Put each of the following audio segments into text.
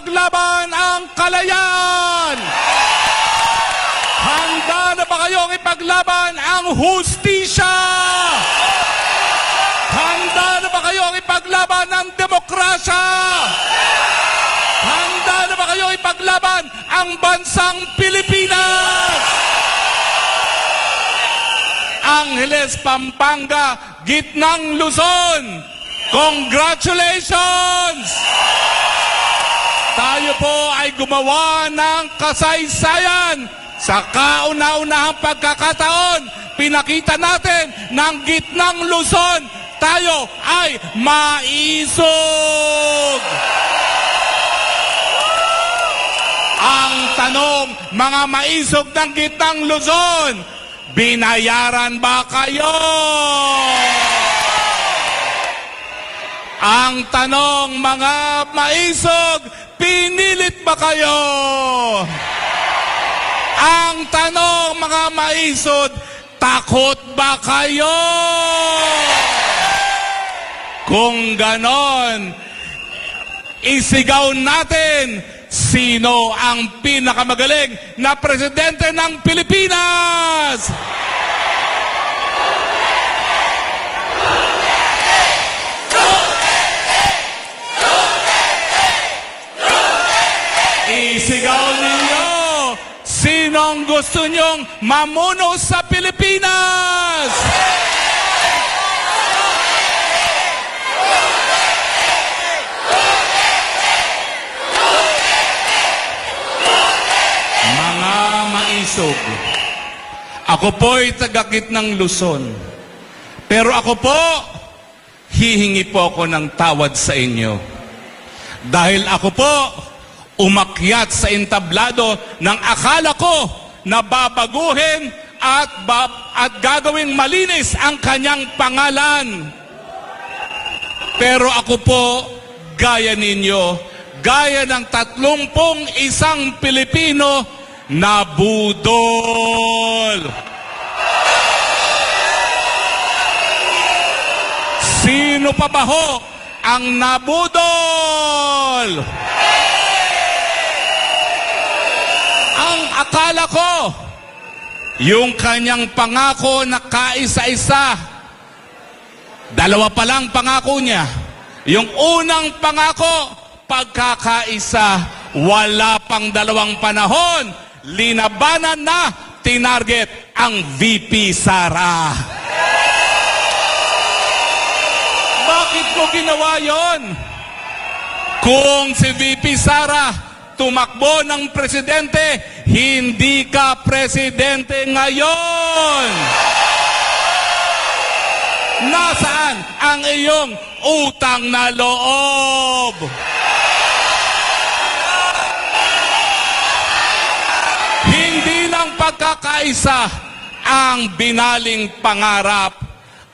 ipaglaban ang kalayaan? Handa na ba kayong ipaglaban ang hustisya? Handa na ba kayong ipaglaban ang demokrasya? Handa na ba kayong ipaglaban ang bansang Pilipinas? Angeles, Pampanga, Gitnang Luzon, congratulations! Tayo po ay gumawa ng kasaysayan. Sa kauna-unahang pagkakataon, pinakita natin ng Gitnang Luzon, tayo ay maisog. Ang tanong, mga maisog ng Gitnang Luzon, binayaran ba kayo? Ang tanong, mga maisog, pinilit ba kayo? Ang tanong, mga maisod, takot ba kayo? Kung ganon, isigaw natin, sino ang pinakamagaling na presidente ng Pilipinas? Isigaw ninyo, sinong gusto nyong mamuno sa Pilipinas? Mga maisog, ako po'y taga-Gitnang Luzon. Pero ako po, hihingi po ako ng tawad sa inyo. Dahil ako po, umakyat sa entablado ng akala ko na babaguhin at gagawing malinis ang kanyang pangalan. Pero ako po, gaya ninyo, gaya ng 31 Pilipino, nabudol. Sino pa ba ho ang nabudol? Ang akala ko, yung kanyang pangako na kaisa-isa, dalawa pa lang pangako niya. Yung unang pangako, pagkakaisa, wala pang 2 panahon, linabanan na, tinarget ang VP Sara. Bakit mo ginawa yon? Kung si VP Sara tumakbo ng presidente, hindi ka presidente ngayon. Nasaan ang iyong utang na loob? Hindi lang pagkakaisa ang binaling pangarap.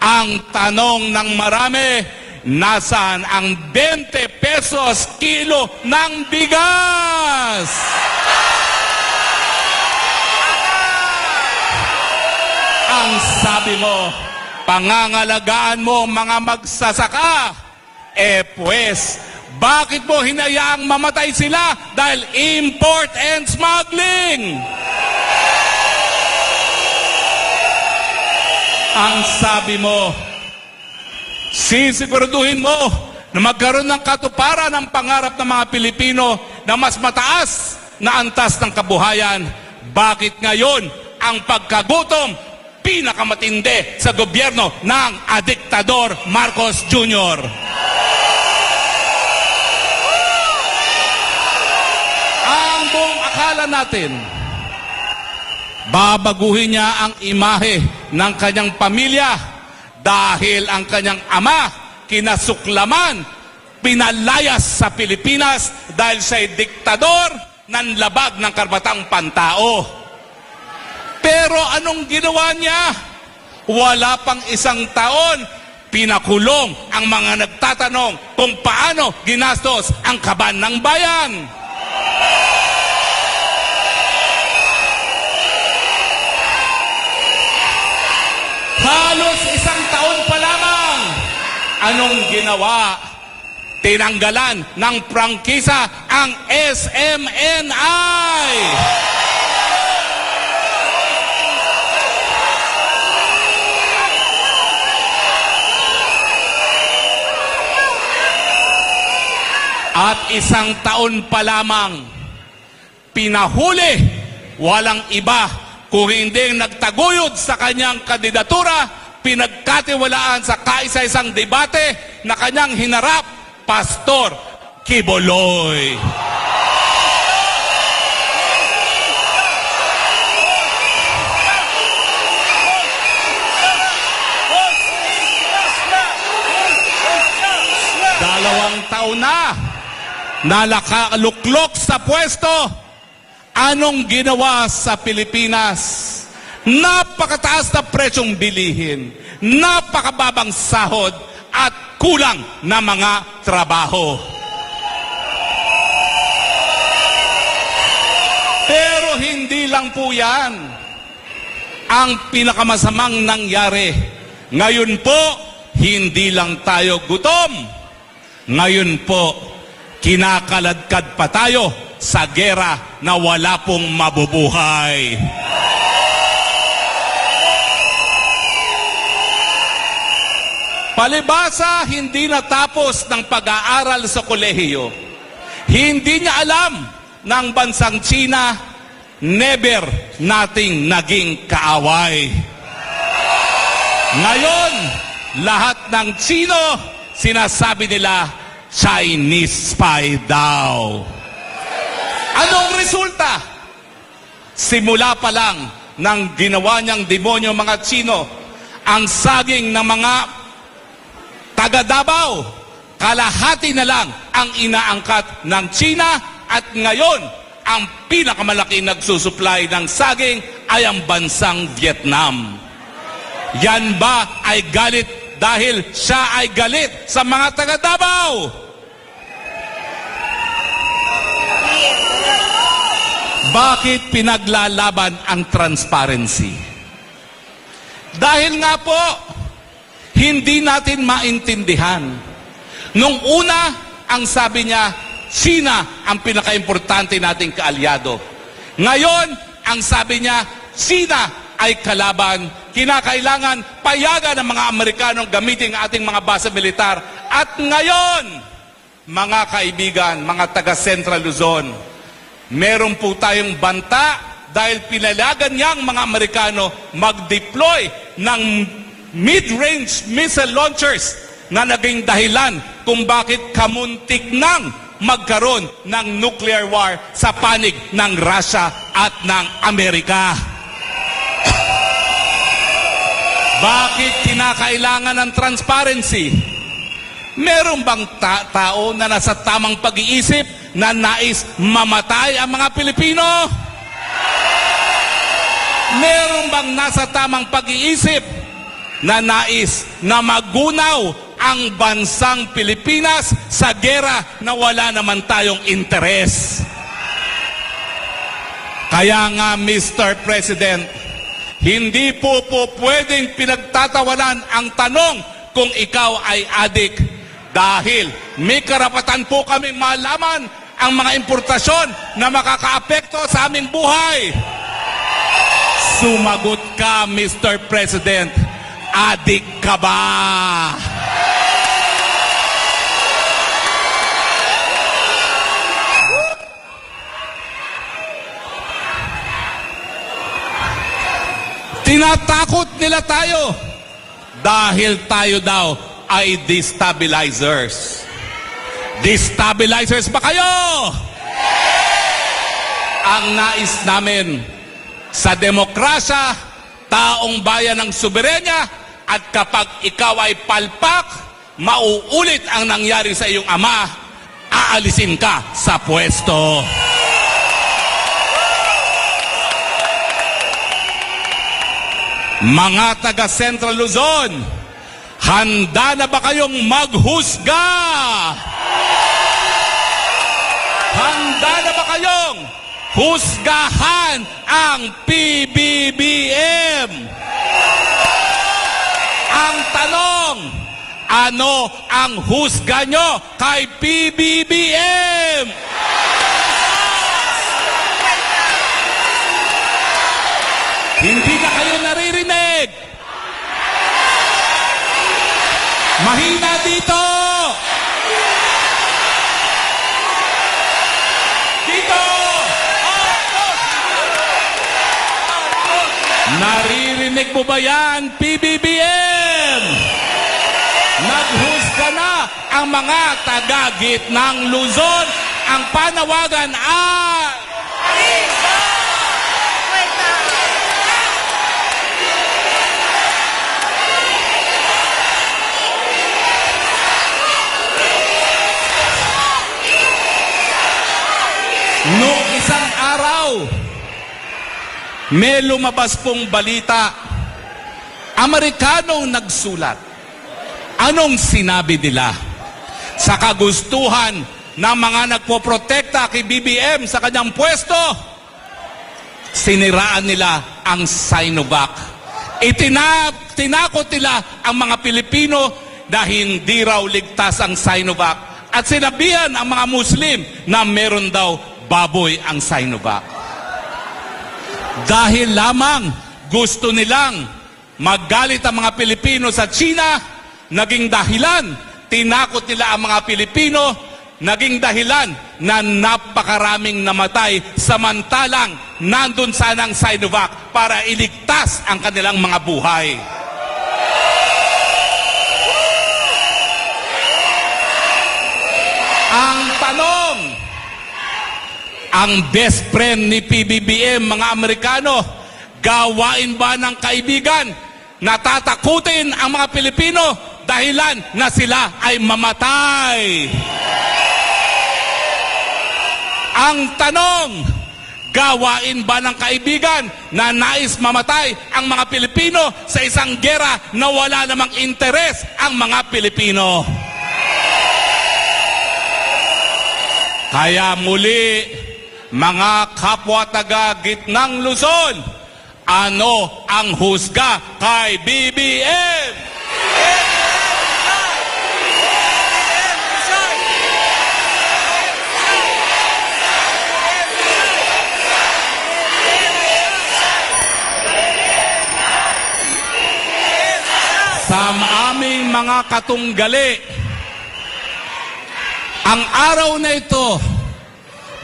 Ang tanong ng marami, nasaan ang 20 pesos kilo ng bigas? Ang sabi mo, pangangalagaan mo mga magsasaka. Pues, bakit mo hinayaang mamatay sila? Dahil import and smuggling. Ang sabi mo, sisiguraduhin mo na magkaroon ng katuparan ng pangarap ng mga Pilipino na mas mataas na antas ng kabuhayan. Bakit ngayon ang pagkagutom pinakamatindi sa gobyerno ng adiktador Marcos Jr.? Ang buong akala natin, babaguhin niya ang imahe ng kanyang pamilya dahil ang kanyang ama kinasuklaman, pinalayas sa Pilipinas dahil siya'y diktador, nanlabag ng karapatang pantao. Pero anong ginawa niya? Wala pang 1 taon, pinakulong ang mga nagtatanong kung paano ginastos ang kaban ng bayan. Halos 1 taon pa lamang. Anong ginawa? tinanggalan ng prangkisa ang SMNI. At isang taon pa lamang, pinahuli, walang iba kung hindi nagtaguyod sa kanyang kandidatura, pinagkatiwalaan sa kaisa-isang debate na kanyang hinarap, Pastor Quiboloy. Dalawang taon na nakaluklok sa pwesto. Anong ginawa sa Pilipinas? Napakataas na presyong bilihin, napakababang sahod, at kulang na mga trabaho. Pero hindi lang po yan ang pinakamasamang nangyari. Ngayon po, hindi lang tayo gutom. Ngayon po, kinakaladkad pa tayo sa gera na wala pong mabubuhay. Palibasa, hindi natapos ng pag-aaral sa kolehiyo. Hindi niya alam na ang bansang China never nating naging kaaway. Ngayon, lahat ng Chino, sinasabi nila, Chinese spy daw. Anong resulta? Simula pa lang ng ginawa niyang demonyo mga Chino, ang saging ng mga taga Davao, kalahati na lang ang inaangkat ng China, at ngayon, ang pinakamalaki nagsusupply ng saging ay ang bansang Vietnam. Yan ba ay galit dahil siya ay galit sa mga taga Davao? Bakit pinaglalaban ang transparency? Dahil nga po, hindi natin maintindihan. Nung una, ang sabi niya, China ang pinaka-importante nating kaalyado. Ngayon, ang sabi niya, China ay kalaban. Kinakailangan payagan ng mga Amerikanong gamitin ang ating mga base militar. At ngayon, mga kaibigan, mga taga Central Luzon, meron po tayong banta dahil pinalagan niyang mga Amerikano mag-deploy ng mid-range missile launchers na naging dahilan kung bakit kamuntik nang magkaroon ng nuclear war sa panig ng Russia at ng Amerika. Bakit kinakailangan ng transparency? Meron bang tao na nasa tamang pag-iisip na nais mamatay ang mga Pilipino? Meron bang nasa tamang pag-iisip na nais na magunaw ang bansang Pilipinas sa gera na wala naman tayong interes? Kaya nga, Mr. President, hindi po pwedeng pinagtatawanan ang tanong kung ikaw ay adik, dahil may karapatan po kaming malaman ang mga importasyon na makakaapekto sa aming buhay. Sumagot ka, Mr. President. Adik ka ba? Tinatakot nila tayo dahil tayo daw ay destabilizers. Destabilizers ba kayo? Ang nais namin sa demokrasya, taong bayan ng soberenya, at kapag ikaw ay palpak, mauulit ang nangyari sa iyong ama, aalisin ka sa pwesto. Mga taga Central Luzon, handa na ba kayong maghusga? Handa na ba kayong husgahan ang PBBM? Ang tanong, Ano ang husga nyo kay PBBM? Hindi na kayo naririnig. Mahina dito. Dito. Naririnig mo ba yan, PBBM? Naghusga na ang mga taga-gitnang Luzon. Ang panawagan ay... Noong isang araw, may lumabas pong balita. Amerikanong nagsulat. Anong sinabi nila? Sa kagustuhan ng mga nagpoprotekta kay BBM sa kanyang pwesto, siniraan nila ang Sinovac. Tinakot nila ang mga Pilipino na hindi raw ligtas ang Sinovac. At sinabihan ang mga Muslim na meron daw baboy ang Sinovac. Dahil lamang gusto nilang maggalit ang mga Pilipino sa China, naging dahilan, tinakot nila ang mga Pilipino, naging dahilan na napakaraming namatay samantalang nandun sanang Sinovac para iligtas ang kanilang mga buhay. Ang tanong, ang best friend ni PBBM, mga Amerikano, gawain ba ng kaibigan na tatakutin ang mga Pilipino dahilan na sila ay mamatay? Ang tanong, gawain ba ng kaibigan na nais mamatay ang mga Pilipino sa isang gera na wala namang interes ang mga Pilipino? Kaya muli, mga kapwa taga-gitnang Luzon, ano ang husga kay BBM? Sa aming mga katunggali, ang araw na ito,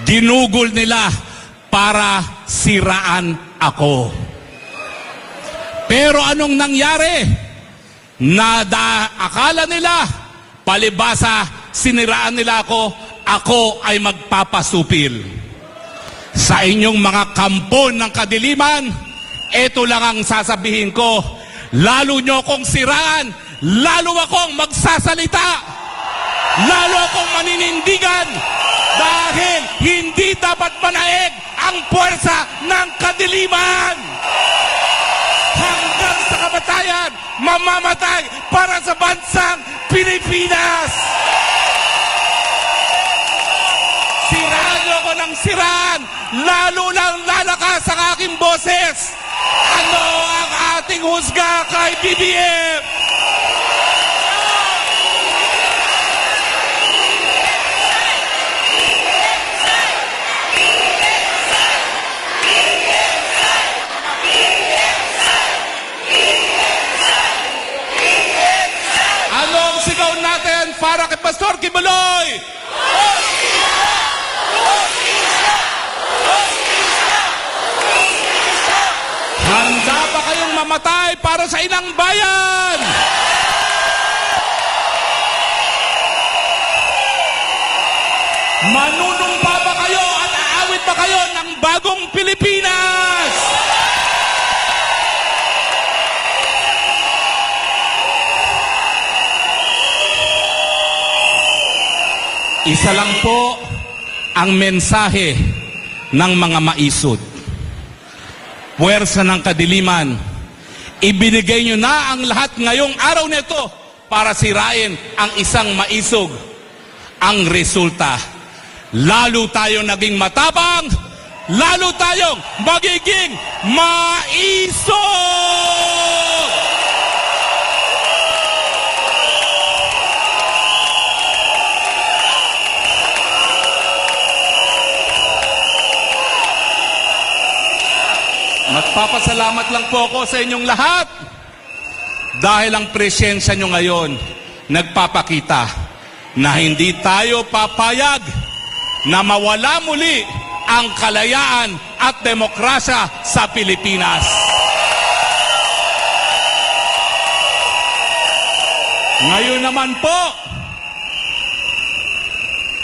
ginugol nila para siraan ako. Pero anong nangyari? Akala nila, palibasa, siniraan nila ako ay magpapasupil. Sa inyong mga kampon ng kadiliman, ito lang ang sasabihin ko, lalo nyo kong siraan, lalo akong magsasalita, lalo akong maninindigan, dahil hindi dapat manaig ang puwersa ng kadiliman. Hanggang sa kamatayan, mamamatay para sa bansang Pilipinas. Siraan niyo ako ng siraan, lalo lang lalakas ang aking boses. Ano ang ating husga kay BBM? Anong sigaw natin para kay Pastor Kibuloy? Handa ba kayong mamatay para sa inang bayan? Manunumpa ba kayo at aawit ba kayo ng bagong Pilipinas? Isa lang po ang mensahe ng mga maisod. Puwersa ng kadiliman, ibinigay nyo na ang lahat ngayong araw nito para sirain ang isang maisog. Ang resulta, lalo tayong naging matapang, lalo tayong magiging maisog! Nagpapasalamat lang po ako sa inyong lahat dahil ang presensya nyo ngayon nagpapakita na hindi tayo papayag na mawala muli ang kalayaan at demokrasya sa Pilipinas. Ngayon naman po,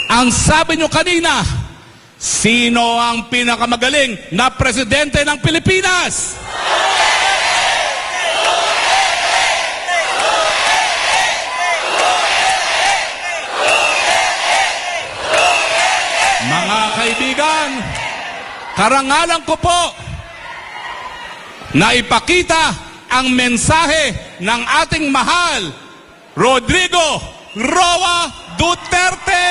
ang sabi nyo kanina, sino ang pinakamagaling na presidente ng Pilipinas? Mga kaibigan, karangalan ko po na ipakita ang mensahe ng ating mahal Rodrigo Roa Duterte!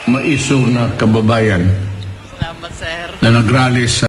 Maisog na kababayan Salamat, sir. na nagrally sa